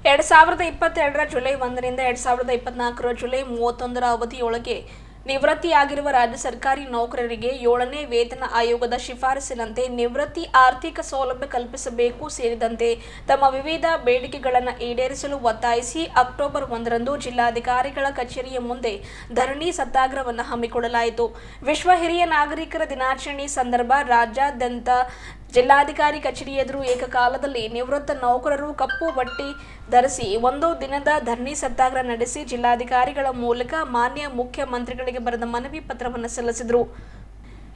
2022 July 1ರಿಂದ 2024 July 31 ಅವಧಿಯೊಳಗೆ ನಿವೃತ್ತಿಯಾಗಿರುವ ರಾಜ್ಯ ಸರ್ಕಾರಿ ನೌಕರರಿಗೆ 7ನೇ ವೇತನ ಆಯೋಗದ ಶಿಫಾರಸಿನಂತೆ ನಿವೃತ್ತಿ ಆರ್ಥಿಕ ಸೌಲಭ್ಯ ಕಲ್ಪಿಸಬೇಕು ಸೇರಿದಂತೆ ತಮ್ಮ ವಿವಿಧ ಬೇಡಿಕೆಗಳನ್ನು ಈಡೇರಿಸಲು ಒತ್ತಾಯಿಸಿ ಅಕ್ಟೋಬರ್ 1ರಂದು ಜಿಲ್ಲಾಧಿಕಾರಿಗಳ ಕಚೇರಿಯ ಮುಂದೆ ಧರಣಿ ಸತ್ಯಾಗ್ರಹವನ್ನು ಹಮ್ಮಿಕೊಳ್ಳಲಾಯಿತು. ವಿಶ್ವ ಹಿರಿಯ ನಾಗರಿಕರ ದಿನಾಚರಣೆ ಸಂದರ್ಭ ರಾಜ್ಯಾದ್ಯಂತ ಜಿಲ್ಲಾಧಿಕಾರಿ ಕಚೇರಿ ಎದುರು ಏಕಕಾಲದಲ್ಲಿ ನಿವೃತ್ತ ನೌಕರರು ಕಪ್ಪು ಬಟ್ಟೆ ಧರಿಸಿ ಒಂದು ದಿನದ ಧರಣಿ ಸತ್ಯಾಗ್ರಹ ನಡೆಸಿ ಜಿಲ್ಲಾಧಿಕಾರಿಗಳ ಮೂಲಕ ಮಾನ್ಯ ಮುಖ್ಯಮಂತ್ರಿಗಳಿಗೆ ಬರೆದ ಮನವಿ ಪತ್ರವನ್ನು ಸಲ್ಲಿಸಿದರು.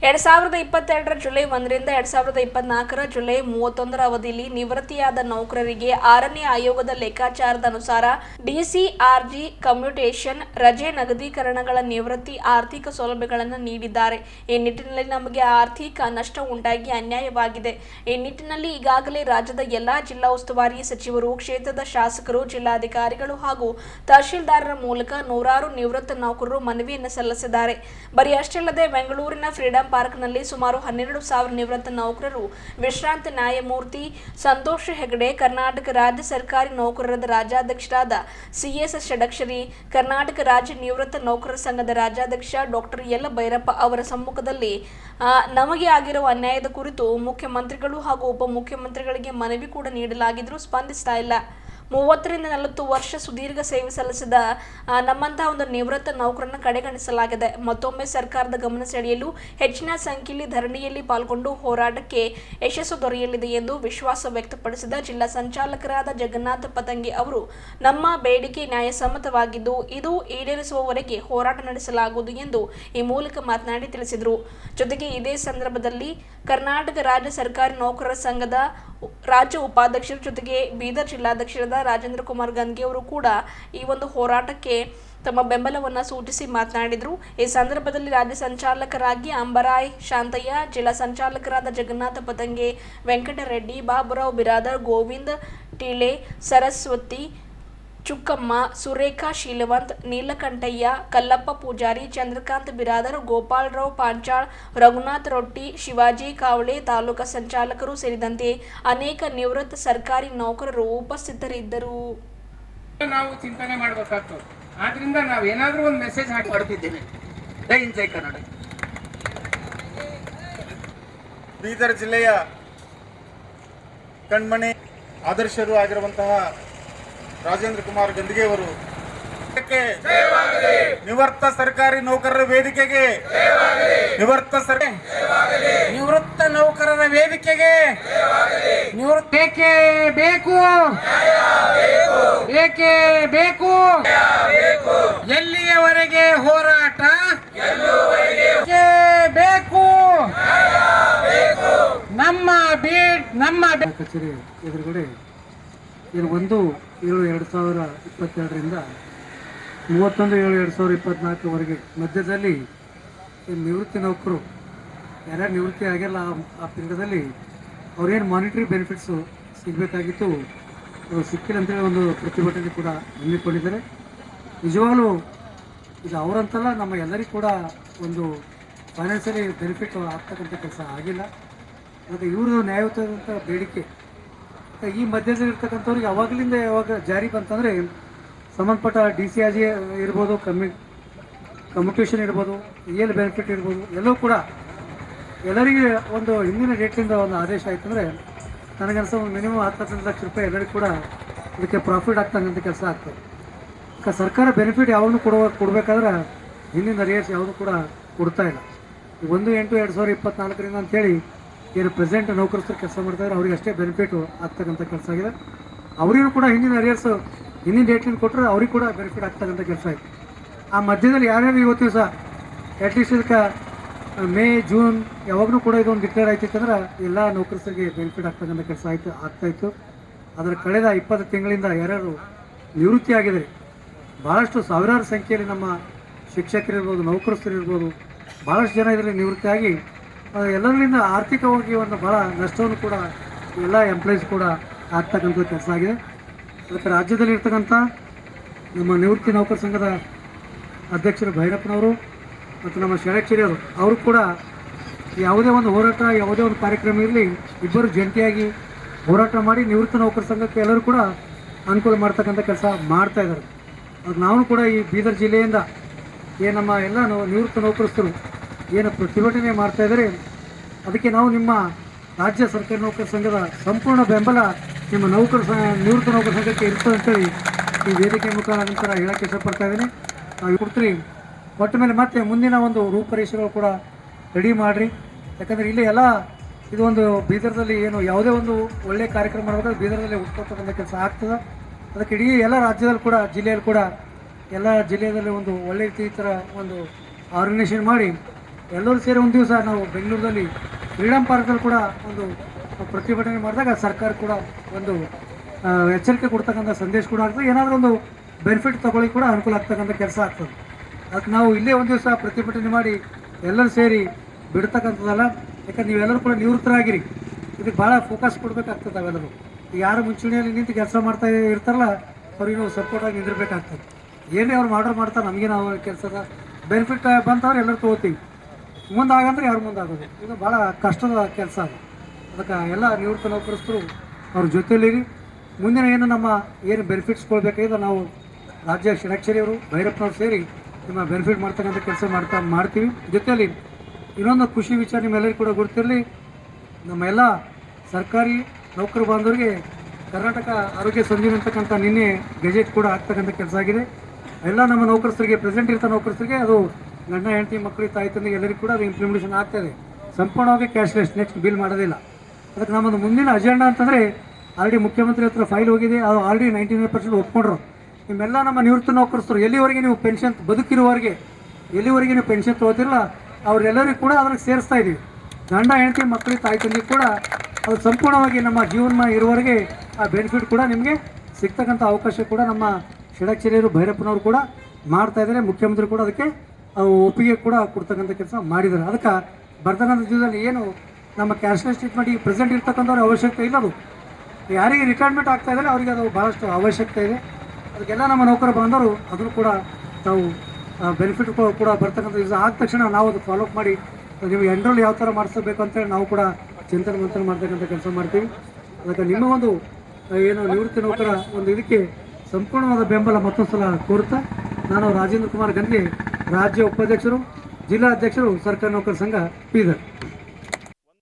2022 ಜುಲೈ 1ರಿಂದ 2024 ಜುಲೈ 31 ಅವಧಿಯಲ್ಲಿ ನಿವೃತ್ತಿಯಾದ ನೌಕರರಿಗೆ 6ನೇ ಆಯೋಗದ ಲೆಕ್ಕಾಚಾರದ ಅನುಸಾರ ಡಿಸಿಆರ್ಜಿ ಕಮ್ಯುಟೇಷನ್ ರಜೆ ನಗದೀಕರಣಗಳ ನಿವೃತ್ತಿ ಆರ್ಥಿಕ ಸೌಲಭ್ಯಗಳನ್ನು ನೀಡಿದ್ದಾರೆ. ಈ ನಿಟ್ಟಿನಲ್ಲಿ ನಮಗೆ ಆರ್ಥಿಕ ನಷ್ಟ ಉಂಟಾಗಿ ಅನ್ಯಾಯವಾಗಿದೆ. ಈ ನಿಟ್ಟಿನಲ್ಲಿ ಈಗಾಗಲೇ ರಾಜ್ಯದ ಎಲ್ಲಾ ಜಿಲ್ಲಾ ಉಸ್ತುವಾರಿ ಸಚಿವರು, ಕ್ಷೇತ್ರದ ಶಾಸಕರು, ಜಿಲ್ಲಾಧಿಕಾರಿಗಳು ಹಾಗೂ ತಹಶೀಲ್ದಾರರ ಮೂಲಕ ನೂರಾರು ನಿವೃತ್ತ ನೌಕರರು ಮನವಿಯನ್ನು ಸಲ್ಲಿಸಿದ್ದಾರೆ. ಬರೀ ಅಷ್ಟೇ ಅಲ್ಲದೆ ಬೆಂಗಳೂರಿನ ಫ್ರೀಡಂ ಪಾರ್ಕ್ನಲ್ಲಿ ಸುಮಾರು 12,000 ನಿವೃತ್ತ ನೌಕರರು, ವಿಶ್ರಾಂತ ನ್ಯಾಯಮೂರ್ತಿ ಸಂತೋಷ್ ಹೆಗಡೆ, ಕರ್ನಾಟಕ ರಾಜ್ಯ ಸರ್ಕಾರಿ ನೌಕರರ ರಾಜ್ಯಾಧ್ಯಕ್ಷರಾದ ಸಿಎಸ್ ಷಡಕ್ಷರಿ, ಕರ್ನಾಟಕ ರಾಜ್ಯ ನಿವೃತ್ತ ನೌಕರರ ಸಂಘದ ರಾಜ್ಯಾಧ್ಯಕ್ಷ ಡಾಕ್ಟರ್ ಎಲ್ ಭೈರಪ್ಪ ಅವರ ಸಮ್ಮುಖದಲ್ಲಿ ನಮಗೆ ಆಗಿರುವ ಅನ್ಯಾಯದ ಕುರಿತು ಮುಖ್ಯಮಂತ್ರಿಗಳು ಹಾಗೂ ಉಪಮುಖ್ಯಮಂತ್ರಿಗಳಿಗೆ ಮನವಿ ಕೂಡ ನೀಡಲಾಗಿದ್ದರೂ ಸ್ಪಂದಿಸ್ತಾ ಇಲ್ಲ. 30ರಿಂದ 40 ವರ್ಷ ಸುದೀರ್ಘ ಸೇವೆ ಸಲ್ಲಿಸಿದ ನಮ್ಮಂತಹ ಒಂದು ನಿವೃತ್ತ ನೌಕರನ್ನು ಕಡೆಗಣಿಸಲಾಗಿದೆ. ಮತ್ತೊಮ್ಮೆ ಸರ್ಕಾರದ ಗಮನ ಸೆಳೆಯಲು ಹೆಚ್ಚಿನ ಸಂಖ್ಯೆಯಲ್ಲಿ ಧರಣಿಯಲ್ಲಿ ಪಾಲ್ಗೊಂಡು ಹೋರಾಟಕ್ಕೆ ಯಶಸ್ಸು ದೊರೆಯಲಿದೆ ಎಂದು ವಿಶ್ವಾಸ ವ್ಯಕ್ತಪಡಿಸಿದ ಜಿಲ್ಲಾ ಸಂಚಾಲಕರಾದ ಜಗನ್ನಾಥ ಪತಂಗಿ ಅವರು, ನಮ್ಮ ಬೇಡಿಕೆ ನ್ಯಾಯಸಮ್ಮತವಾಗಿದ್ದು ಇದು ಈಡೇರಿಸುವವರೆಗೆ ಹೋರಾಟ ನಡೆಸಲಾಗುವುದು ಎಂದು ಈ ಮೂಲಕ ಮಾತನಾಡಿ ತಿಳಿಸಿದರು. ಜೊತೆಗೆ ಇದೇ ಸಂದರ್ಭದಲ್ಲಿ ಕರ್ನಾಟಕ ರಾಜ್ಯ ಸರ್ಕಾರಿ ನೌಕರರ ಸಂಘದ ರಾಜ್ಯ ಉಪಾಧ್ಯಕ್ಷರ ಜೊತೆಗೆ ಬೀದರ್ ಜಿಲ್ಲಾಧ್ಯಕ್ಷರಾದ ರಾಜೇಂದ್ರ ಕುಮಾರ್ ಗಂಗೆ ಅವರು ಕೂಡ ಈ ಒಂದು ಹೋರಾಟಕ್ಕೆ ತಮ್ಮ ಬೆಂಬಲವನ್ನು ಸೂಚಿಸಿ ಮಾತನಾಡಿದರು. ಈ ಸಂದರ್ಭದಲ್ಲಿ ರಾಜ್ಯ ಸಂಚಾಲಕರಾಗಿ ಅಂಬರಾಯ್ ಶಾಂತಯ್ಯ, ಜಿಲ್ಲಾ ಸಂಚಾಲಕರಾದ ಜಗನ್ನಾಥ ಪತಂಗೆ, ವೆಂಕಟರೆಡ್ಡಿ, ಬಾಬುರಾವ್ ಬಿರಾದರ್, ಗೋವಿಂದ್ ಟೀಳೆ, ಸರಸ್ವತಿ ಚುಕ್ಕಮ್ಮ, ಸುರೇಖಾ ಶೀಲವಂತ್, ನೀಲಕಂಠಯ್ಯ, ಕಲ್ಲಪ್ಪ ಪೂಜಾರಿ, ಚಂದ್ರಕಾಂತ್ ಬಿರಾದರ್, ಗೋಪಾಲರಾವ್ ಪಾಂಚಾಳ್, ರಘುನಾಥ್ ರೊಟ್ಟಿ, ಶಿವಾಜಿ ಕಾವಳೆ, ತಾಲೂಕಾ ಸಂಚಾಲಕರು ಸೇರಿದಂತೆ ಅನೇಕ ನಿವೃತ್ತ ಸರ್ಕಾರಿ ನೌಕರರು ಉಪಸ್ಥಿತರಿದ್ದರು. ನಾವು ಚಿಂತನೆ ಮಾಡಬೇಕಾಗ್ತದೆ. ಆದ್ರಿಂದ ನಾವೇನಾದ್ರೂ ಒಂದು ಮೆಸೇಜ್ ಹಾಕಿ ಮಾಡ್ತಿದ್ದೇನೆ. ಜೈ ಹಿಂದ್, ಜೈ ಕರ್ನಾಟಕ. ಬೀದರ್ ಜಿಲ್ಲೆಯ ಕಣ್ಮಣಿ ಆದರ್ಶರು ಆಗಿರುವಂತಹ ರಾಜೇಂದ್ರ ಕುಮಾರ್ ಗಂದಿಗೆ ಅವರು ನಿವೃತ್ತ ಸರ್ಕಾರಿ ನೌಕರರ ವೇದಿಕೆಗೆ ನಿವೃತ್ತ ನೌಕರರ ವೇದಿಕೆಗೆ ಬೇಕೇ ಬೇಕು, ಬೇಕೇ ಬೇಕು. ಎಲ್ಲಿಯವರೆಗೆ ಹೋರಾಟ ಬೇಕು. ನಮ್ಮ ಕಚೇರಿ ಎದುರುಗಡೆ 1/7/2022ರಿಂದ 31/7/2024ವರೆಗೆ ಮಧ್ಯದಲ್ಲಿ ನಿವೃತ್ತಿ ನೌಕರು ಯಾರ್ಯಾರು ನಿವೃತ್ತಿ ಆಗಿಲ್ಲ ಆ ಪೀರಿಯಡಲ್ಲಿ ಅವ್ರೇನು ಮಾನಿಟರಿ ಬೆನಿಫಿಟ್ಸು ಸಿಗಬೇಕಾಗಿತ್ತು, ಸಿಕ್ಕಿಲ್ಲ ಅಂತೇಳಿ ಒಂದು ಪ್ರತಿಭಟನೆ ಕೂಡ ಹಮ್ಮಿಕೊಂಡಿದ್ದಾರೆ. ನಿಜವಾಗ್ಲೂ ಇದು ಅವರಂತಲ್ಲ, ನಮ್ಮ ಎಲ್ಲರಿಗೂ ಕೂಡ ಒಂದು ಫೈನಾನ್ಷಿಯಲಿ ಬೆನಿಫಿಟ್ ಆಗ್ತಕ್ಕಂಥ ಕೆಲಸ ಆಗಿಲ್ಲ. ಮತ್ತು ಇವ್ರದ್ದು ನ್ಯಾಯಯುತವಾದಂಥ ಬೇಡಿಕೆ ಈ ಮಧ್ಯದಲ್ಲಿ ಇರ್ತಕ್ಕಂಥವ್ರಿಗೆ ಯಾವಾಗಲಿಂದ ಯಾವಾಗ ಜಾರಿ ಬಂತಂದರೆ ಸಂಬಂಧಪಟ್ಟ DCRG ಇರ್ಬೋದು, ಕಮ್ಯುಟೇಷನ್ ಇರ್ಬೋದು, EL ಬೆನಿಫಿಟ್ ಇರ್ಬೋದು, ಎಲ್ಲವೂ ಕೂಡ ಎಲ್ಲರಿಗೆ ಒಂದು ಹಿಂದಿನ ಡೇಟ್ಲಿಂದ ಒಂದು ಆದೇಶ ಆಯ್ತು ಅಂದರೆ ನನಗನ್ಸೋ ಒಂದು ಮಿನಿಮಮ್ 10-15 ಲಕ್ಷ ರೂಪಾಯಿ ಎಲ್ಲರಿಗೂ ಕೂಡ ಇದಕ್ಕೆ ಪ್ರಾಫಿಟ್ ಆಗ್ತಕ್ಕಂಥ ಕೆಲಸ ಆಗ್ತದೆ. ಸರ್ಕಾರ ಬೆನಿಫಿಟ್ ಯಾವಾಗಲೂ ಕೊಡಬೇಕಾದ್ರೆ ಹಿಂದಿನ ಅರಿಯರ್ಸ್ ಯಾವುದೂ ಕೂಡ ಕೊಡ್ತಾ ಇಲ್ಲ. 1/8/2024ರಿಂದ ಅಂತೇಳಿ ಏನು ಪ್ರೆಸೆಂಟ್ ನೌಕರಸ್ಥರು ಕೆಲಸ ಮಾಡ್ತಾಯಿದ್ರೆ ಅವ್ರಿಗೆ ಅಷ್ಟೇ ಬೆನಿಫಿಟು ಆಗ್ತಕ್ಕಂಥ ಕೆಲಸ ಆಗಿದೆ. ಅವರಿಗೂ ಕೂಡ ಹಿಂದಿನ ಅರಿಯರ್ಸು ಹಿಂದಿನ ಡೇಟ್ಲಿಂದ ಕೊಟ್ಟರೆ ಅವ್ರಿಗೆ ಕೂಡ ಬೆನಿಫಿಟ್ ಆಗ್ತಕ್ಕಂಥ ಕೆಲಸ ಆಯಿತು. ಆ ಮಧ್ಯದಲ್ಲಿ ಯಾರ್ಯಾರು ಇವತ್ತು ದಿವಸ ಅಟ್ಲೀಸ್ಟ್ ಇದಕ್ಕೆ ಮೇ ಜೂನ್ ಯಾವಾಗಲೂ ಕೂಡ ಇದೊಂದು ಡಿಕ್ಲೇರ್ ಆಯ್ತಿತ್ತಂದ್ರೆ ಎಲ್ಲ ನೌಕರಸ್ಥರಿಗೆ ಬೆನಿಫಿಟ್ ಆಗ್ತಕ್ಕಂಥ ಕೆಲಸ ಆಗ್ತಾಯಿತ್ತು. ಅದರ ಕಳೆದ 20 ತಿಂಗಳಿಂದ ಯಾರ್ಯಾರು ನಿವೃತ್ತಿ ಆಗಿದ್ದಾರೆ, ಭಾಳಷ್ಟು ಸಾವಿರಾರು ಸಂಖ್ಯೆಯಲ್ಲಿ ನಮ್ಮ ಶಿಕ್ಷಕರಿರ್ಬೋದು, ನೌಕರಸ್ಥರಿರ್ಬೋದು, ಭಾಳಷ್ಟು ಜನ ಇದರಲ್ಲಿ ನಿವೃತ್ತಿಯಾಗಿ ಎಲ್ಲರಿಂದ ಆರ್ಥಿಕವಾಗಿ ಒಂದು ಭಾಳ ನಷ್ಟವನ್ನು ಕೂಡ ಎಲ್ಲ ಎಂಪ್ಲಾಯೀಸ್ ಕೂಡ ಆಗ್ತಕ್ಕಂಥ ಕೆಲಸ ಆಗಿದೆ. ಅದಕ್ಕೆ ರಾಜ್ಯದಲ್ಲಿ ಇರ್ತಕ್ಕಂಥ ನಮ್ಮ ನಿವೃತ್ತಿ ನೌಕರ ಸಂಘದ ಅಧ್ಯಕ್ಷರು ಭೈರಪ್ಪನವರು ಮತ್ತು ನಮ್ಮ ಷಡಕ್ಷರಿಯವರು ಅವರು ಕೂಡ ಯಾವುದೇ ಒಂದು ಹೋರಾಟ, ಯಾವುದೇ ಒಂದು ಕಾರ್ಯಕ್ರಮ ಇರಲಿ, ಇಬ್ಬರು ಜಂಟಿಯಾಗಿ ಹೋರಾಟ ಮಾಡಿ ನಿವೃತ್ತ ನೌಕರ ಸಂಘಕ್ಕೆ ಎಲ್ಲರೂ ಕೂಡ ಅನುಕೂಲ ಮಾಡ್ತಕ್ಕಂಥ ಕೆಲಸ ಮಾಡ್ತಾ ಇದ್ದಾರೆ. ಅದು ನಾವು ಕೂಡ ಈ ಬೀದರ್ ಜಿಲ್ಲೆಯಿಂದ ಏನು ನಮ್ಮ ಎಲ್ಲ ನಿವೃತ್ತ ನೌಕರಸ್ಥರು ಏನು ಪ್ರತಿಭಟನೆ ಮಾಡ್ತಾ ಇದ್ದಾರೆ, ಅದಕ್ಕೆ ನಾವು ನಿಮ್ಮ ರಾಜ್ಯ ಸರ್ಕಾರಿ ನೌಕರ ಸಂಘದ ಸಂಪೂರ್ಣ ಬೆಂಬಲ ನಿಮ್ಮ ನಿವೃತ್ತ ನೌಕರ ಸಂಘಕ್ಕೆ ಇರ್ತದೆ ಅಂತೇಳಿ ಈ ವೇದಿಕೆ ಮುಖಾಂತರ ಹೇಳಕ್ಕೆ ಇಷ್ಟಪಡ್ತಾ ಇದ್ದೀನಿ. ನಾವು ಕೊಡ್ತೀರಿ ಒಟ್ಟ ಮೇಲೆ ಮತ್ತೆ ಮುಂದಿನ ಒಂದು ರೂಪರೇಷೆಗಳು ಕೂಡ ರೆಡಿ ಮಾಡಿರಿ. ಯಾಕಂದರೆ ಇಲ್ಲಿ ಎಲ್ಲ ಇದೊಂದು ಬೀದರ್ದಲ್ಲಿ ಏನು ಯಾವುದೇ ಒಂದು ಒಳ್ಳೆಯ ಕಾರ್ಯಕ್ರಮ ಮಾಡಬೇಕಾದ್ರೆ ಬೀದರ್ದಲ್ಲಿ ಹುಟ್ಕೊಳ್ತಕ್ಕಂಥ ಕೆಲಸ ಆಗ್ತದೆ. ಅದಕ್ಕೆ ಇಡೀ ಎಲ್ಲ ರಾಜ್ಯದಲ್ಲಿ ಕೂಡ ಜಿಲ್ಲೆಯಲ್ಲಿ ಕೂಡ ಎಲ್ಲ ಜಿಲ್ಲೆಯಲ್ಲಿ ಒಂದು ಒಳ್ಳೆಯ ರೀತಿ ಈ ಥರ ಒಂದು ಆರ್ಗನೈಸೇಷನ್ ಮಾಡಿ ಎಲ್ಲರೂ ಸೇರಿ ಒಂದು ದಿವಸ ನಾವು ಬೆಂಗಳೂರಲ್ಲಿ ಫ್ರೀಡಮ್ ಪಾರ್ಕಲ್ಲಿ ಕೂಡ ಒಂದು ಪ್ರತಿಭಟನೆ ಮಾಡಿದಾಗ ಸರ್ಕಾರ ಕೂಡ ಒಂದು ಎಚ್ಚರಿಕೆ ಕೊಡ್ತಕ್ಕಂಥ ಸಂದೇಶ ಕೂಡ ಆಗ್ತದೆ. ಏನಾದರೂ ಒಂದು ಬೆನಿಫಿಟ್ ತೊಗೊಳ್ಳಿ ಕೂಡ ಅನುಕೂಲ ಆಗ್ತಕ್ಕಂಥ ಕೆಲಸ ಆಗ್ತದೆ. ಅದಕ್ಕೆ ನಾವು ಇಲ್ಲೇ ಒಂದು ದಿವಸ ಪ್ರತಿಭಟನೆ ಮಾಡಿ ಎಲ್ಲರೂ ಸೇರಿ ಬಿಡ್ತಕ್ಕಂಥದ್ದಲ್ಲ. ಯಾಕಂದ್ರೆ ನೀವೆಲ್ಲರೂ ಕೂಡ ನಿವೃತ್ತರಾಗಿರಿ, ಇದಕ್ಕೆ ಭಾಳ ಫೋಕಸ್ ಕೊಡಬೇಕಾಗ್ತದೆ. ಅವೆಲ್ಲರೂ ಯಾರು ಮುಂಚೂಣಿಯಲ್ಲಿ ನಿಂತು ಕೆಲಸ ಮಾಡ್ತಾ ಇರ್ತಾರಲ್ಲ ಅವ್ರಿಗೆ ನಾವು ಸಪೋರ್ಟಾಗಿ ನಿಂದಿರಬೇಕಾಗ್ತದೆ. ಏನೇ ಅವ್ರು ಮಾಡ್ತಾರೆ ನಮಗೆ ನಾವು ಕೆಲಸದ ಬೆನಿಫಿಟ್ ಬಂತವ್ರು ಎಲ್ಲರೂ ತೊಗೋತೀವಿ, ಮುಂದಾಗಂದ್ರೆ ಯಾರು ಮುಂದಾಗೋದು ಇದು ಭಾಳ ಕಷ್ಟದ ಕೆಲಸ ಅದು. ಅದಕ್ಕೆ ಎಲ್ಲ ನಿವೃತ್ತ ನೌಕರಸ್ಥರು ಅವ್ರ ಜೊತೆಯಲ್ಲಿರಿ. ಮುಂದಿನ ಏನು ನಮ್ಮ ಏನು ಬೆನಿಫಿಟ್ಸ್ ಕೊಡಬೇಕಾಗಿದೆ ನಾವು ರಾಜ್ಯ ಷಡಕ್ಷರಿಯವರು ಭೈರಪ್ಪನವ್ರು ಸೇರಿ ನಿಮ್ಮ ಬೆನಿಫಿಟ್ ಮಾಡ್ತಕ್ಕಂಥ ಕೆಲಸ ಮಾಡ್ತೀವಿ. ಜೊತೆಯಲ್ಲಿ ಇನ್ನೊಂದು ಖುಷಿ ವಿಚಾರ ನಿಮ್ಮೆಲ್ಲರಿಗೂ ಕೂಡ ಗೊತ್ತಿರಲಿ, ನಮ್ಮೆಲ್ಲ ಸರ್ಕಾರಿ ನೌಕರ ಬಾಂಧವರಿಗೆ ಕರ್ನಾಟಕ ಆರೋಗ್ಯ ಸಂಜೀವಿನಿ ಅಂತಕ್ಕಂಥ ನಿನ್ನೆ ಗೆಜೆಟ್ ಕೂಡ ಆಗ್ತಕ್ಕಂಥ ಕೆಲಸ ಆಗಿದೆ. ಎಲ್ಲ ನಮ್ಮ ನೌಕರಸ್ಥರಿಗೆ ಪ್ರೆಸೆಂಟ್ ಇರ್ತ ನೌಕರಸ್ಥರಿಗೆ ಅದು ಗಂಡ ಹೆಂಡತಿ ಮಕ್ಕಳಿಗೆ ತಾಯಿ ತಂದೆಗೆ ಎಲ್ಲರಿಗೂ ಕೂಡ ಅದು ಇಂಪ್ಲಿಮೆಂಟೇಷನ್ ಆಗ್ತಾಯಿದೆ. ಸಂಪೂರ್ಣವಾಗಿ ಕ್ಯಾಶ್ಲೆಸ್, ನೆಕ್ಸ್ಟ್ ಬಿಲ್ ಮಾಡೋದಿಲ್ಲ. ಅದಕ್ಕೆ ನಮ್ಮದು ಮುಂದಿನ ಅಜೆಂಡಾ ಅಂತಂದರೆ ಆಲ್ರೆಡಿ ಮುಖ್ಯಮಂತ್ರಿ ಹತ್ರ ಫೈಲ್ ಹೋಗಿದೆ, ಅದು ಆಲ್ರೆಡಿ 99% ಒಪ್ಕೊಂಡ್ರು. ನಿಮ್ಮೆಲ್ಲ ನಮ್ಮ ನಿವೃತ್ತ ನೌಕರಸ್ಥರು ಎಲ್ಲಿವರೆಗೆ ನೀವು ಪೆನ್ಷನ್ ಬದುಕಿರುವವರೆಗೆ ಎಲ್ಲಿವರೆಗೆ ನೀವು ಪೆನ್ಷನ್ ತೊಗೋತಿರಲ್ಲ ಅವರೆಲ್ಲರಿಗೂ ಕೂಡ ಅದ್ರಿಗೆ ಸೇರಿಸ್ತಾ ಇದ್ದೀವಿ. ಗಂಡ ಹೆಂಡತಿ ಮಕ್ಕಳಿಗೆ ತಾಯಿ ತಂದೆಗೆ ಕೂಡ ಅದು ಸಂಪೂರ್ಣವಾಗಿ ನಮ್ಮ ಜೀವನ ಇರುವವರೆಗೆ ಆ ಬೆನಿಫಿಟ್ ಕೂಡ ನಿಮಗೆ ಸಿಗ್ತಕ್ಕಂಥ ಅವಕಾಶ ಕೂಡ ನಮ್ಮ ಷಡಕ್ಷರಿಯರು ಭೈರಪ್ಪನವರು ಕೂಡ ಮಾಡ್ತಾ ಇದ್ದಾರೆ. ಮುಖ್ಯಮಂತ್ರಿ ಕೂಡ ಅದಕ್ಕೆ ಒಪ್ಪಿಗೆ ಕೂಡ ಕೊಡ್ತಕ್ಕಂಥ ಕೆಲಸ ಮಾಡಿದ್ದಾರೆ. ಅದಕ್ಕೆ ಬರ್ತಕ್ಕಂಥ ಜೀವನದಲ್ಲಿ ಏನು ನಮ್ಮ ಕ್ಯಾಶ್ಲೆಸ್ ಟ್ರೀಟ್ಮೆಂಟ್ ಈಗ ಪ್ರೆಸೆಂಟ್ ಇರ್ತಕ್ಕಂಥವ್ರ ಅವಶ್ಯಕತೆ ಇಲ್ಲ. ಅದು ಯಾರಿಗೆ ರಿಟೈರ್ಮೆಂಟ್ ಆಗ್ತಾ ಇದ್ದಾರೆ ಅವರಿಗೆ ಅದು ಭಾಳಷ್ಟು ಅವಶ್ಯಕತೆ ಇದೆ. ಅದಕ್ಕೆಲ್ಲ ನಮ್ಮ ನೌಕರ ಬಾಂಧವರು ಅದನ್ನು ಕೂಡ ನಾವು ಬೆನಿಫಿಟ್ ಕೂಡ ಬರ್ತಕ್ಕಂಥ ಯೂಸ್ ಆದ ತಕ್ಷಣ ನಾವು ಅದು ಫಾಲೋಅಪ್ ಮಾಡಿ ನೀವು ಎನ್ರೋಲ್ ಯಾವ ಥರ ಮಾಡಿಸಬೇಕು ಅಂತೇಳಿ ನಾವು ಕೂಡ ಚಿಂತನೆ ಮಂಥನ ಮಾಡ್ತಕ್ಕಂಥ ಕೆಲಸ ಮಾಡ್ತೀವಿ. ಅದಕ್ಕೆ ನಿಮ್ಮ ಒಂದು ಏನು ನಿವೃತ್ತಿ ನೌಕರ ಒಂದು ಇದಕ್ಕೆ ಸಂಪೂರ್ಣವಾದ ಬೆಂಬಲ ಮತ್ತೊಂದು ಸಲ ಕೋರುತ್ತಾ ನಾನು ರಾಜೇಂದ್ರ ಕುಮಾರ್ ಗಂಗೆ, ರಾಜ್ಯ ಉಪಾಧ್ಯಕ್ಷರು, ಜಿಲ್ಲಾ ಅಧ್ಯಕ್ಷರು, ಸರ್ಕಾರಿ ನೌಕರ ಸಂಘ, ಬೀದರ್.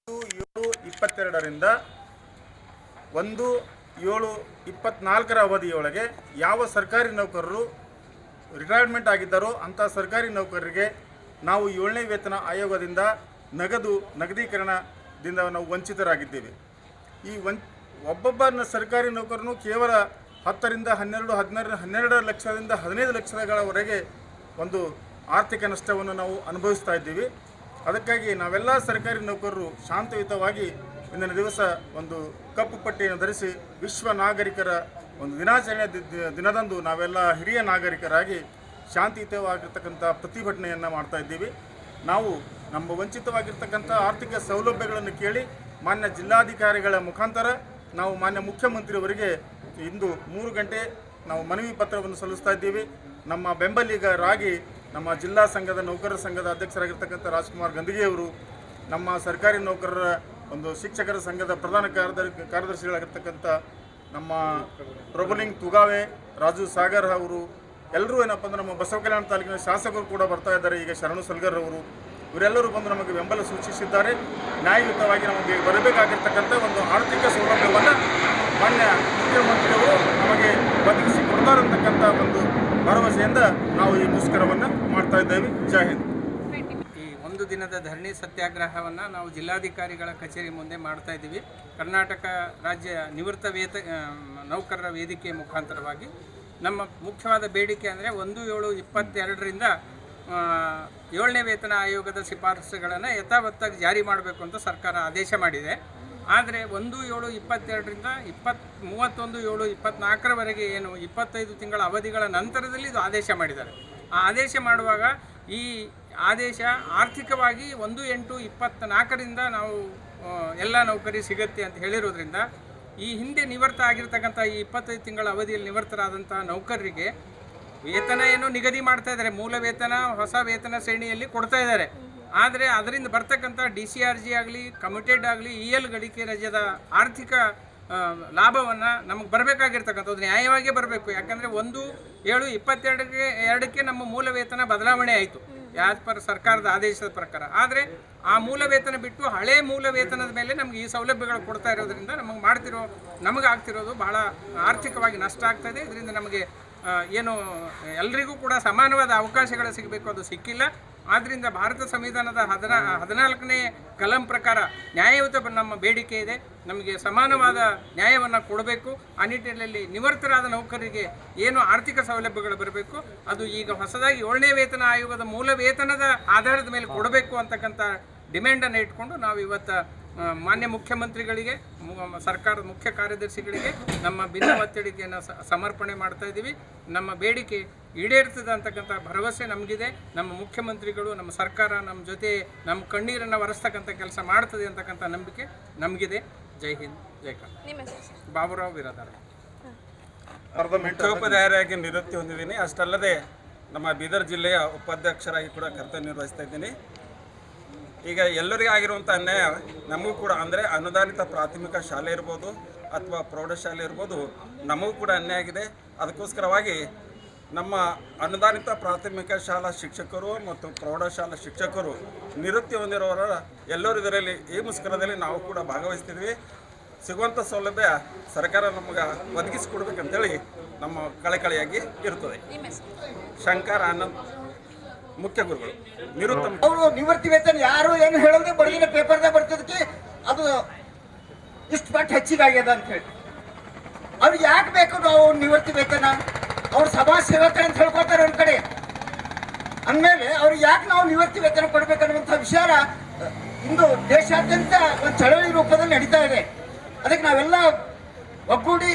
1/7/22ರಿಂದ 1/7/24 ಅವಧಿಯೊಳಗೆ ಯಾವ ಸರ್ಕಾರಿ ನೌಕರರು ರಿಟೈರ್ಮೆಂಟ್ ಆಗಿದ್ದಾರೋ ಅಂಥ ಸರ್ಕಾರಿ ನೌಕರರಿಗೆ ನಾವು 7ನೇ ವೇತನ ಆಯೋಗದಿಂದ ನಗದೀಕರಣದಿಂದ ನಾವು ವಂಚಿತರಾಗಿದ್ದೇವೆ. ಈ ಒಬ್ಬೊಬ್ಬ ಸರ್ಕಾರಿ ನೌಕರನು ಕೇವಲ 10ರಿಂದ 12 ಲಕ್ಷದಿಂದ 15 ಲಕ್ಷಗಳವರೆಗೆ ಒಂದು ಆರ್ಥಿಕ ನಷ್ಟವನ್ನು ನಾವು ಅನುಭವಿಸ್ತಾ ಇದ್ದೀವಿ. ಅದಕ್ಕಾಗಿ ನಾವೆಲ್ಲ ಸರ್ಕಾರಿ ನೌಕರರು ಶಾಂತಯುತವಾಗಿ ಇಂದಿನ ದಿವಸ ಒಂದು ಕಪ್ಪು ಪಟ್ಟಿಯನ್ನು ಧರಿಸಿ ವಿಶ್ವ ನಾಗರಿಕರ ಒಂದು ದಿನಾಚರಣೆ ದಿನದಂದು ನಾವೆಲ್ಲ ಹಿರಿಯ ನಾಗರಿಕರಾಗಿ ಶಾಂತಿಯುತವಾಗಿರ್ತಕ್ಕಂಥ ಪ್ರತಿಭಟನೆಯನ್ನು ಮಾಡ್ತಾ ಇದ್ದೀವಿ. ನಾವು ನಮ್ಮ ವಂಚಿತವಾಗಿರ್ತಕ್ಕಂಥ ಆರ್ಥಿಕ ಸೌಲಭ್ಯಗಳನ್ನು ಕೇಳಿ ಮಾನ್ಯ ಜಿಲ್ಲಾಧಿಕಾರಿಗಳ ಮುಖಾಂತರ ನಾವು ಮಾನ್ಯ ಮುಖ್ಯಮಂತ್ರಿಯವರಿಗೆ ಇಂದು 3 ಗಂಟೆ ನಾವು ಮನವಿ ಪತ್ರವನ್ನು ಸಲ್ಲಿಸ್ತಾ ಇದ್ದೀವಿ. ನಮ್ಮ ಬೆಂಬಲಿಗರಾಗಿ ನಮ್ಮ ಜಿಲ್ಲಾ ಸಂಘದ ನೌಕರರ ಸಂಘದ ಅಧ್ಯಕ್ಷರಾಗಿರ್ತಕ್ಕಂಥ ರಾಜ್ಕುಮಾರ್ ಗಂದಿಗೆಯವರು, ನಮ್ಮ ಸರ್ಕಾರಿ ನೌಕರರ ಒಂದು ಶಿಕ್ಷಕರ ಸಂಘದ ಪ್ರಧಾನ ಕಾರ್ಯದರ್ಶಿಗಳಾಗಿರ್ತಕ್ಕಂಥ ನಮ್ಮ ಪ್ರಭುಲಿಂಗ್ ತುಗಾವೆ, ರಾಜು ಸಾಗರ್ ಅವರು ಎಲ್ಲರೂ ಏನಪ್ಪ ಅಂದರೆ ನಮ್ಮ ಬಸವ ಕಲ್ಯಾಣ ತಾಲೂಕಿನ ಶಾಸಕರು ಕೂಡ ಬರ್ತಾ ಇದ್ದಾರೆ. ಈಗ ಶರಣು ಸಲ್ಗರ್ ಅವರು ಇವರೆಲ್ಲರೂ ಬಂದು ನಮಗೆ ಬೆಂಬಲ ಸೂಚಿಸಿದ್ದಾರೆ. ನ್ಯಾಯಯುತವಾಗಿ ನಮಗೆ ಬರಬೇಕಾಗಿರ್ತಕ್ಕಂಥ ಒಂದು ಆರ್ಥಿಕ ಸೌಲಭ್ಯವನ್ನು ಮಾನ್ಯ ಮುಖ್ಯಮಂತ್ರಿಯವರು ನಮಗೆ ಒದಗಿಸಿ ಕೊಡ್ತಾರಂತಕ್ಕಂಥ ಒಂದು ಭರವಸೆಯಿಂದ ನಾವು ಈ ಮುಷ್ಕರವನ್ನು ಮಾಡ್ತಾ ಇದ್ದೇವೆ. ಜೈ ಹಿಂದ್. ಈ ಒಂದು ದಿನದ ಧರಣಿ ಸತ್ಯಾಗ್ರಹವನ್ನು ನಾವು ಜಿಲ್ಲಾಧಿಕಾರಿಗಳ ಕಚೇರಿ ಮುಂದೆ ಮಾಡ್ತಾ ಇದ್ದೀವಿ. ಕರ್ನಾಟಕ ರಾಜ್ಯ ನಿವೃತ್ತ ನೌಕರರ ವೇದಿಕೆ ಮುಖಾಂತರವಾಗಿ ನಮ್ಮ ಮುಖ್ಯವಾದ ಬೇಡಿಕೆ ಅಂದರೆ 1/7/22ರಿಂದ 7ನೇ ವೇತನ ಆಯೋಗದ ಶಿಫಾರಸುಗಳನ್ನು ಯಥಾವತ್ತಾಗಿ ಜಾರಿ ಮಾಡಬೇಕು ಅಂತ ಸರ್ಕಾರ ಆದೇಶ ಮಾಡಿದೆ. ಆದರೆ 1/7/22ರಿಂದ 31/7/24 ಏನು 25 ತಿಂಗಳ ಅವಧಿಗಳ ನಂತರದಲ್ಲಿ ಇದು ಆದೇಶ ಮಾಡಿದ್ದಾರೆ. ಆ ಆದೇಶ ಮಾಡುವಾಗ ಈ ಆದೇಶ ಆರ್ಥಿಕವಾಗಿ 1/8/24ರಿಂದ ನಾವು ಎಲ್ಲ ನೌಕರಿ ಸಿಗುತ್ತೆ ಅಂತ ಹೇಳಿರೋದ್ರಿಂದ ಈ ಹಿಂದೆ ನಿವೃತ್ತ ಆಗಿರ್ತಕ್ಕಂಥ ಈ 25 ತಿಂಗಳ ಅವಧಿಯಲ್ಲಿ ನಿವೃತ್ತರಾದಂಥ ನೌಕರರಿಗೆ ವೇತನ ಏನು ನಿಗದಿ ಮಾಡ್ತಾ ಇದ್ದಾರೆ, ಮೂಲ ವೇತನ ಹೊಸ ವೇತನ ಶ್ರೇಣಿಯಲ್ಲಿ ಕೊಡ್ತಾ ಇದ್ದಾರೆ. ಆದರೆ ಅದರಿಂದ ಬರ್ತಕ್ಕಂಥ DCRG ಆಗಲಿ, ಕಮ್ಯುಟೆಡ್ ಆಗಲಿ, EL ಗಳಿಕೆ ರಜದ ಆರ್ಥಿಕ ಲಾಭವನ್ನು ನಮಗೆ ಬರಬೇಕಾಗಿರ್ತಕ್ಕಂಥದ್ದು ನ್ಯಾಯವಾಗೇ ಬರಬೇಕು. ಯಾಕಂದರೆ 1/7/22ಕ್ಕೆ ನಮ್ಮ ಮೂಲ ವೇತನ ಬದಲಾವಣೆ ಆಯಿತು ಆ್ಯಸ್ ಪರ್ ಸರ್ಕಾರದ ಆದೇಶದ ಪ್ರಕಾರ. ಆದರೆ ಆ ಮೂಲ ವೇತನ ಬಿಟ್ಟು ಹಳೆ ಮೂಲ ವೇತನದ ಮೇಲೆ ನಮಗೆ ಈ ಸೌಲಭ್ಯಗಳು ಕೊಡ್ತಾ ಇರೋದ್ರಿಂದ ನಮಗಾಗ್ತಿರೋದು ಬಹಳ ಆರ್ಥಿಕವಾಗಿ ನಷ್ಟ ಆಗ್ತಾಯಿದೆ. ಇದರಿಂದ ನಮಗೆ ಏನು ಎಲ್ರಿಗೂ ಕೂಡ ಸಮಾನವಾದ ಅವಕಾಶಗಳು ಸಿಗಬೇಕು, ಅದು ಸಿಕ್ಕಿಲ್ಲ. ಆದ್ದರಿಂದ ಭಾರತ ಸಂವಿಧಾನದ 14ನೇ ಕಲಂ ಪ್ರಕಾರ ನ್ಯಾಯಯುತ ನಮ್ಮ ಬೇಡಿಕೆ ಇದೆ. ನಮಗೆ ಸಮಾನವಾದ ನ್ಯಾಯವನ್ನು ಕೊಡಬೇಕು. ಆ ನಿಟ್ಟಿನಲ್ಲಿ ನಿವೃತ್ತರಾದ ನೌಕರರಿಗೆ ಏನು ಆರ್ಥಿಕ ಸೌಲಭ್ಯಗಳು ಬರಬೇಕು ಅದು ಈಗ ಹೊಸದಾಗಿ 7ನೇ ವೇತನ ಆಯೋಗದ ಮೂಲ ವೇತನದ ಆಧಾರದ ಮೇಲೆ ಕೊಡಬೇಕು ಅಂತಕ್ಕಂಥ ಡಿಮ್ಯಾಂಡನ್ನು ಇಟ್ಕೊಂಡು ನಾವು ಇವತ್ತು ಮಾನ್ಯ ಮುಖ್ಯಮಂತ್ರಿಗಳಿಗೆ, ಸರ್ಕಾರದ ಮುಖ್ಯ ಕಾರ್ಯದರ್ಶಿಗಳಿಗೆ ನಮ್ಮ ಭಿನ್ನ ಒತ್ತಡಿಕೆಯನ್ನು ಸಮರ್ಪಣೆ ಮಾಡ್ತಾ ಇದ್ದೀವಿ. ನಮ್ಮ ಬೇಡಿಕೆ ಈಡೇರ್ತದೆ ಅಂತಕ್ಕಂಥ ಭರವಸೆ ನಮಗಿದೆ. ನಮ್ಮ ಮುಖ್ಯಮಂತ್ರಿಗಳು, ನಮ್ಮ ಸರ್ಕಾರ ನಮ್ಮ ಜೊತೆ ನಮ್ಮ ಕಣ್ಣೀರನ್ನು ಒರೆಸ್ತಕ್ಕಂಥ ಕೆಲಸ ಮಾಡ್ತದೆ ಅಂತಕ್ಕಂಥ ನಂಬಿಕೆ ನಮಗಿದೆ. ಜೈ ಹಿಂದ್, ಜೈ ಕರ್ನಾಟಕ. ಬಾಬುರಾವ್ ಬಿರಾದಾರ. ಮುಖ್ಯೋಪಾಧ್ಯಾಯರಾಗಿ ನಿವೃತ್ತಿ ಹೊಂದಿದ್ದೀನಿ. ಅಷ್ಟಲ್ಲದೆ ನಮ್ಮ ಬೀದರ್ ಜಿಲ್ಲೆಯ ಉಪಾಧ್ಯಕ್ಷರಾಗಿ ಕೂಡ ಕರ್ತವ್ಯ ನಿರ್ವಹಿಸ್ತಾ ಇದ್ದೀನಿ. ಈಗ ಎಲ್ಲರಿಗೂ ಆಗಿರುವಂಥ ಅನ್ಯಾಯ ನಮಗೂ ಕೂಡ, ಅಂದರೆ ಅನುದಾನಿತ ಪ್ರಾಥಮಿಕ ಶಾಲೆ ಇರ್ಬೋದು ಅಥವಾ ಪ್ರೌಢಶಾಲೆ ಇರ್ಬೋದು, ನಮಗೂ ಕೂಡ ಅನ್ಯಾಯ ಆಗಿದೆ. ಅದಕ್ಕೋಸ್ಕರವಾಗಿ ನಮ್ಮ ಅನುದಾನಿತ ಪ್ರಾಥಮಿಕ ಶಾಲಾ ಶಿಕ್ಷಕರು ಮತ್ತು ಪ್ರೌಢಶಾಲಾ ಶಿಕ್ಷಕರು ನಿವೃತ್ತಿ ಹೊಂದಿರೋರ ಎಲ್ಲರೂ ಇದರಲ್ಲಿ ಈ ಮುಷ್ಕರದಲ್ಲಿ ನಾವು ಕೂಡ ಭಾಗವಹಿಸ್ತಿದ್ವಿ. ಸಿಗುವಂಥ ಸೌಲಭ್ಯ ಸರ್ಕಾರ ನಮಗೆ ಒದಗಿಸಿಕೊಡ್ಬೇಕಂತೇಳಿ ನಮ್ಮ ಕಳಕಳಿಯಾಗಿ ಇರ್ತದೆ. ಶಂಕರ್ ಆನಂದ್, ಮುಖ್ಯ ಗುರುಗಳು, ನಿವೃತ್ತ. ಅವರು ನಿವೃತ್ತಿ ವೇತನ ಯಾರು ಏನು ಹೇಳೋದೇ ಬಡಗಿನ ಪೇಪರ್ದಾಗ ಬರ್ತದಕ್ಕೆ ಅದು ಇಷ್ಟು ಪಟ್ಟು ಹೆಚ್ಚಿಗಾಗ್ಯದ ಅಂತ ಹೇಳಿ ಅವ್ರಿಗೆ ಯಾಕೆ ಬೇಕು ನಾವು ನಿವೃತ್ತಿ ವೇತನ? ಅವ್ರು ಸಭಾ ಸೇವಕರು ಅಂತ ಹೇಳ್ಕೊತಾರೆ ಒಂದು ಕಡೆ. ಅಂದಮೇಲೆ ಅವ್ರಿಗೆ ಯಾಕೆ ನಾವು ನಿವೃತ್ತಿ ವೇತನ ಕೊಡಬೇಕನ್ನುವಂಥ ವಿಚಾರ ಇಂದು ದೇಶಾದ್ಯಂತ ಒಂದು ಚಳವಳಿ ರೂಪದಲ್ಲಿ ನಡೀತಾ ಇದೆ. ಅದಕ್ಕೆ ನಾವೆಲ್ಲ ಒಗ್ಗೂಡಿ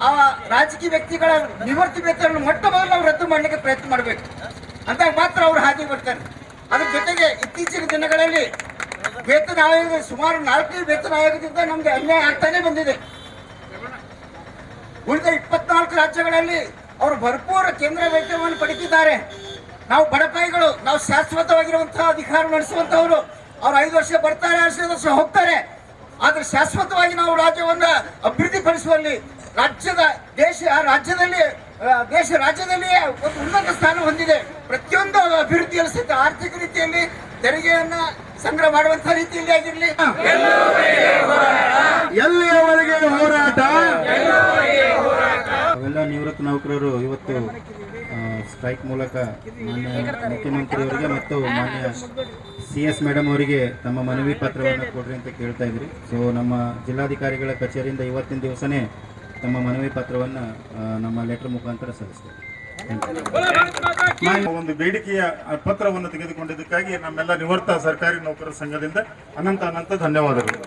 ಆ ರಾಜಕೀಯ ವ್ಯಕ್ತಿಗಳ ನಿವೃತ್ತಿ ವೇತನ ಮೊಟ್ಟ ಮೊದಲು ನಾವು ರದ್ದು ಮಾಡಲಿಕ್ಕೆ ಪ್ರಯತ್ನ ಮಾಡಬೇಕು. ಅಂದಾಗ ಮಾತ್ರ ಅವರು ಹಾದಿ ಬರ್ತಾರೆ. ಅದ್ರ ಜೊತೆಗೆ ಇತ್ತೀಚಿನ ದಿನಗಳಲ್ಲಿ ವೇತನ ಆಯೋಗ ಸುಮಾರು 4ನೇ ವೇತನ ಆಯೋಗದಿಂದ ನಮಗೆ ಅನ್ಯಾಯ ಆಗ್ತಾನೆ ಬಂದಿದೆ. ಉಳಿದ 24 ರಾಜ್ಯಗಳಲ್ಲಿ ಅವರು ಭರ್ಪೂರ ಕೇಂದ್ರ ವೇತನವನ್ನು ಪಡೆದಿದ್ದಾರೆ. ನಾವು ಬಡಪಾಯಿಗಳು, ನಾವು ಶಾಶ್ವತವಾಗಿರುವಂತಹ ಅಧಿಕಾರ ನಡೆಸುವಂತವರು. ಅವ್ರು 5 ವರ್ಷ ಬರ್ತಾರೆ, 10 ವರ್ಷ ಹೋಗ್ತಾರೆ. ಆದ್ರೆ ಶಾಶ್ವತವಾಗಿ ನಾವು ರಾಜ್ಯವನ್ನು ಅಭಿವೃದ್ಧಿಪಡಿಸುವಲ್ಲಿ ದೇಶ ರಾಜ್ಯದಲ್ಲಿ ಒಂದು ಉನ್ನತ ಸ್ಥಾನ ಹೊಂದಿದೆ. ಪ್ರತಿಯೊಂದು ಅಭಿವೃದ್ಧಿಯಲ್ಲಿ ಸಹಿತ ಆರ್ಥಿಕ ರೀತಿಯಲ್ಲಿ ತೆರಿಗೆಯನ್ನ ಸಂಗ್ರಹ ಮಾಡುವಂತಹ ರೀತಿಯಲ್ಲಿ ಆಗಿರಲಿ, ಎಲ್ಲಿಯವರೆಗೆ ಹೋರಾಟ. ಅವೆಲ್ಲ ನಿವೃತ್ತ ನೌಕರರು ಇವತ್ತು ಸ್ಟ್ರೈಕ್ ಮೂಲಕ ಮಾನ್ಯ ಮುಖ್ಯಮಂತ್ರಿಯವರಿಗೆ ಮತ್ತು ಮಾನ್ಯ CS ಮೇಡಮ್ ಅವರಿಗೆ ತಮ್ಮ ಮನವಿ ಪತ್ರವನ್ನು ಕೊಡ್ರಿ ಅಂತ ಕೇಳ್ತಾ ಇದ್ರಿ. ಸೊ ನಮ್ಮ ಜಿಲ್ಲಾಧಿಕಾರಿಗಳ ಕಚೇರಿಯಿಂದ ಇವತ್ತಿನ ದಿವಸನೇ ತಮ್ಮ ಮನವಿ ಪತ್ರವನ್ನು ನಮ್ಮ ಲೆಟರ್ ಮುಖಾಂತರ ಸಲ್ಲಿಸ್ತೇವೆ. ಒಂದು ಬೇಡಿಕೆಯ ಪತ್ರವನ್ನು ತೆಗೆದುಕೊಂಡಿದ್ದಕ್ಕಾಗಿ ನಮ್ಮೆಲ್ಲ ನಿವೃತ್ತ ಸರ್ಕಾರಿ ನೌಕರರ ಸಂಘದಿಂದ ಅನಂತ ಧನ್ಯವಾದಗಳು.